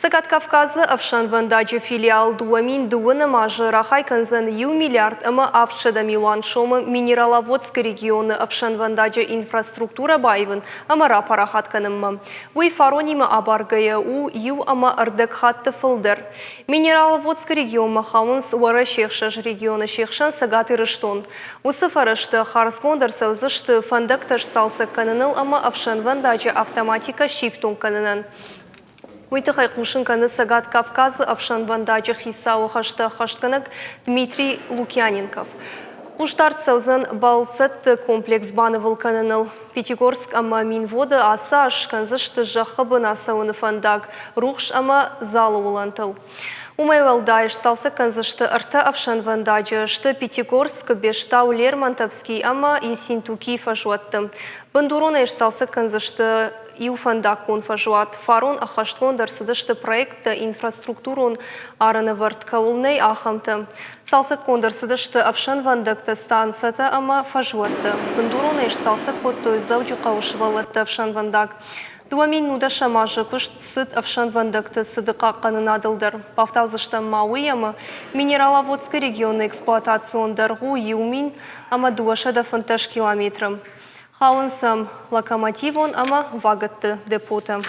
Сакат Кавказы Авшан Вандаджи филиал дуамин дуына мажы рахай канзан ю миллиард ама авчада милан шомы минераловодск регионы Авшан Вандаджи инфраструктура байвын амара парахат канымма. Уй фаронима абаргая у ю ама ардек хатты фылдыр. Минераловодск регион махаунс уара шехшаш регионы шехшан сагаты рыштон. Усы фарышты харсгондар саузышты фандакташ салсы каныныл ама Авшан Вандаджи автоматика шифтун канынын. Уйтыхай Кушинканы Сагат Кавказы Авшан Вандаджи хисау хаштканак Дмитрий Лукьяненков. Уштарт саузан балсет комплекс баны вулканыныл. Пятигорск ама минвода аса ашканзышты жахыбын асауны фандаг. Рухш ама залы улантыл. Умайвалдайш салсы канзышты арта Авшан Вандаджи, что Пятигорск бештау Лермонтовский ама Есинтуки фажуаттым. Бандуронайш салсы канзышты Иуфандак кон фажуат. Фарон ахашткон дарсыдышты проекта инфраструктурун араны варткаулней ахамты. Салсы кондарсыдышты Авшан Вандакты станцията ама фажуатты. Бандуронайш салсы коттой завджу каушывалатты Авшан Вандак. Дуамин нуда шамажы күшт сыт Авшан Вандакты сыдықа қанынадылдыр. Павтаузышты Мауи ама Минераловодск регионы эксплуатациондарғу еумин ама дуашада фантаж километрам. Хаунсам локомотивон ама вагатты депота.